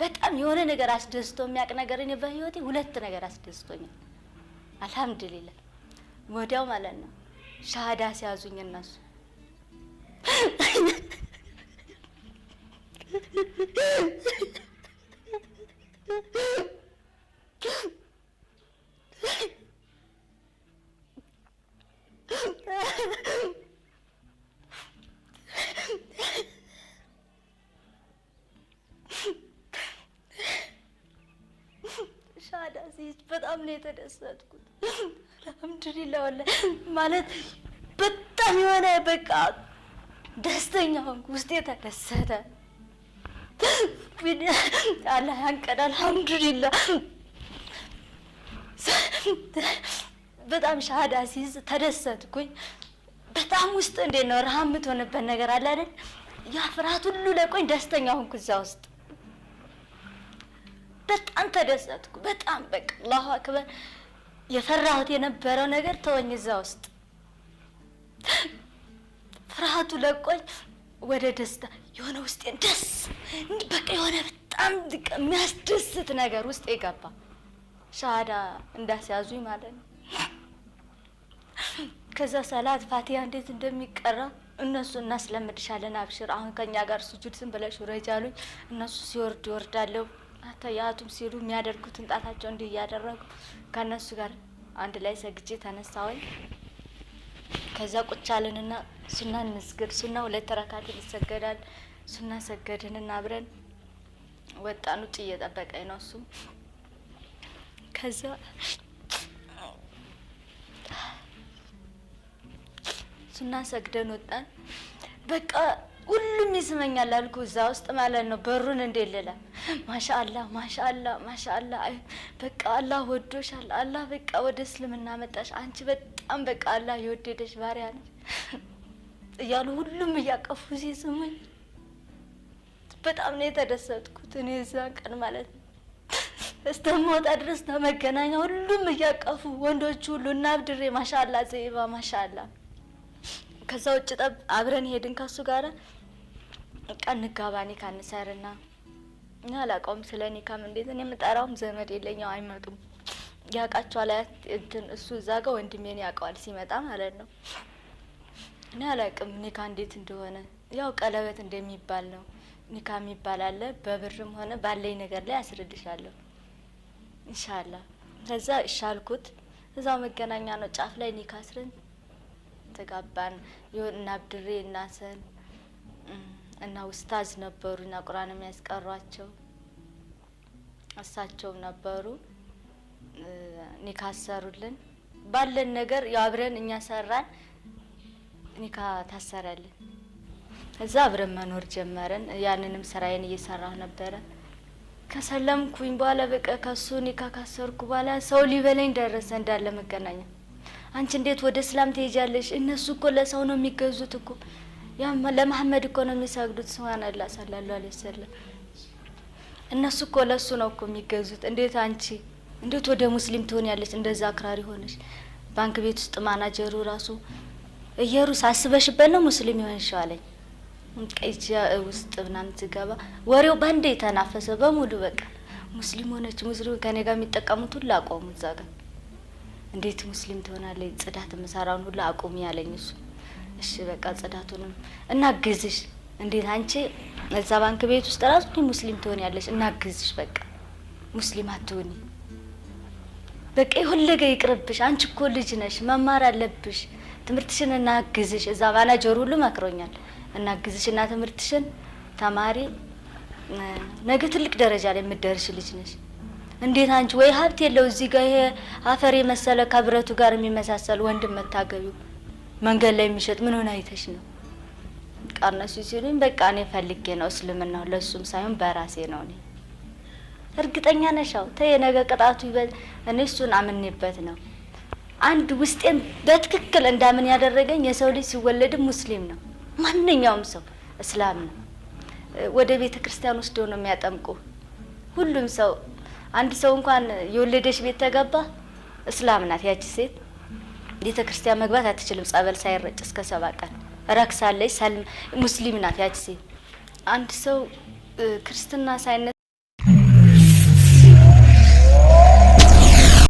በጣም የሆነ ነገር አስደስቶ የሚያቅ ነገር እኔ በህይወቴ ሁለት ነገር አስደስቶኛል አልহামዱሊላህ ወዲያው ማለት ነው ሻሃዳ ሲያዙኝ እነሱ በጣም ነው የተደሰትኩት አልহামዱሊላህ ወላሂ ማለት በጣም የሆነ በቃ ደስተኛ ሆንኩ ውስጤ ተደሰተ አላህ ያንቀዳል አልহামዱሊላህ በጣም ሻሃዳ ሲይዝ ተደሰትኩኝ በጣም ውስጥ እንዴት ነው ረሃምት ሆነበት ነገር አለ አይደል ያ ፍርሃት ሁሉ ለቆኝ ደስተኛ ሆንኩ እዛ ውስጥ በጣም ተደሰትኩ በጣም በቃ አላሁ አክበር የፈራሁት የነበረው ነገር ተወኝ እዛ ውስጥ ፍርሃቱ ለቆኝ ወደ ደስታ የሆነ ውስጤ ደስ በቃ የሆነ በጣም የሚያስደስት ነገር ውስጥ ይገባ ሻሃዳ እንዳስያዙኝ ማለት ነው ከዛ ሰላት ፋቲሃ እንዴት እንደሚቀራ እነሱ እናስለምድሻለን አብሽር አሁን ከኛ ጋር ሱጁድ ዝም ብለሽ ወረጃሉኝ እነሱ ሲወርድ ይወርዳለው አታያቱም ሲሉ የሚያደርጉትን ጣታቸው እንዲህ ያደረጉ ከነሱ ጋር አንድ ላይ ሰግጄ ተነሳሁኝ ከዛ ቁጫለንና ሱና እንስገድ ሱና ሁለት ረካት ይሰገዳል ሱና ሰገድንና አብረን ወጣን ውጭ እየጠበቀኝ ነው እሱ ከዛ ሱና ሰግደን ወጣን በቃ ሁሉም ይስመኛል አልኩ እዛ ውስጥ ማለት ነው በሩን እንደሌላ ማሻአላህ ማሻአላህ ማሻአላህ በቃ አላህ ወዶሻል አላህ በቃ ወደ እስልምና መጣሽ አንቺ በጣም በቃ አላህ ይወደደሽ ባሪያ ነሽ እያሉ ሁሉም ያቀፉ ሲስሙኝ በጣም ነው የተደሰትኩት እኔ እዛ ቀን ማለት እስተሞታ ድረስ ተመገናኛ ሁሉም ያቀፉ ወንዶች ሁሉ እና አብድሬ ማሻአላህ ዘይባ ማሻአላህ ከዛ ውጭ ጠብ አብረን ሄድን ከሱ ጋር ቀን ጋባኒ ካንሰርና እና አላቀውም ስለኔ ካም እንዴት እኔ መጣራውም ዘመድ የለኝም አይመጡም ያቃቸው ላይ እንትን እሱ ዛጋ ወንድሜን ያቀዋል ሲመጣ ማለት ነው እኔ አላቅም ኒካ እንዴት እንደሆነ ያው ቀለበት እንደሚባል ነው ኒካ የሚባል አለ በብርም ሆነ ባለኝ ነገር ላይ አስረድሻለሁ ኢንሻአላህ ከዛ እሻልኩት እዛው መገናኛ ነው ጫፍ ላይ ኒካ አስረን ተጋባን ይወና አብድሬ እናሰን እና ኡስታዝ ነበሩና ቁርአን የሚያስቀሯቸው እሳቸው ነበሩ ኒካ አሰሩልን ባለን ነገር ያው አብረን እኛ ሰራን ኒካ ታሰረልን እዛ አብረን መኖር ጀመረን ያንንም ስራዬን እየሰራሁ ነበር ከሰለምኩኝ በኋላ በቃ ከሱ ኒካ ካሰርኩ በኋላ ሰው ሊበለኝ ደረሰ እንዳለ መገናኛ አንቺ እንዴት ወደ እስላም ትሄጃለሽ እነሱ እኮ ለሰው ነው የሚገዙት እኮ ያ ለመሐመድ እኮ ነው የሚሰግዱት ሱብሃንአላህ ሰለላሁ ዐለይሂ ወሰለም እነሱ እኮ ለሱ ነው እኮ የሚገዙት እንዴት አንቺ እንዴት ወደ ሙስሊም ትሆኛለሽ እንደዛ አክራሪ ሆነሽ ባንክ ቤት ውስጥ ማናጀሩ ራሱ እየሩስ አስበሽበት ነው ሙስሊም ይሆንሻው አለኝ ቀይቻ ውስጥ ምናምን ትገባ ወሬው ባንዴ ተናፈሰ በሙሉ በቃ ሙስሊም ሆነች ሙስሊም ከኔ ጋር የሚጠቀሙት ሁሉ አቆሙ እዛ ጋር እንዴት ሙስሊም ትሆናለች ጽዳት መሰራውን ሁሉ አቆም ያለኝ እሱ እሺ በቃ ጽዳቱንም እናግዝሽ እንዴት አንቺ እዛ ባንክ ቤት ውስጥ ራሱ ሙስሊም ትሆኛለሽ እናግዝሽ በቃ ሙስሊም አትሆኒ በቃ ሁሉገ ይቅርብሽ አንቺ እኮ ልጅ ነሽ መማር አለብሽ ትምርትሽን እናግዝሽ እዛ ማናጀሩ ሁሉ መክሮኛል እናግዝሽና ትምርትሽን ተማሪ ነገ ትልቅ ደረጃ ላይ የምትደርሽ ልጅ ነሽ እንዴት አንቺ ወይ ሀብት የለው እዚህ ጋር ይሄ አፈር የመሰለ ከብረቱ ጋር የሚመሳሰል ወንድም መታገቢው መንገድ ላይ የሚሸጥ ምን ሆነ አይተሽ ነው ቃርነሱ ሲሉኝ በቃ እኔ ፈልጌ ነው እስልምናው ለሱም ሳይሆን በራሴ ነው እኔ እርግጠኛ ነሻው ተየ ነገ ቅጣቱ ይበል እኔ እሱን አምንበት ነው አንድ ውስጤን በትክክል እንዳምን ያደረገኝ የሰው ልጅ ሲወለድ ሙስሊም ነው ማንኛውም ሰው እስላም ነው ወደ ቤተ ክርስቲያን ወስዶ ነው የሚያጠምቁ ሁሉም ሰው አንድ ሰው እንኳን የወለደሽ ቤት ተገባ እስላም ናት ያቺ ሴት ቤተ ክርስቲያን መግባት አትችልም ጸበል ሳይረጭ እስከ 7 ቀን ረክሳለች ሙስሊም ናት ያቺ ሴት አንድ ሰው ክርስትና ሳይነ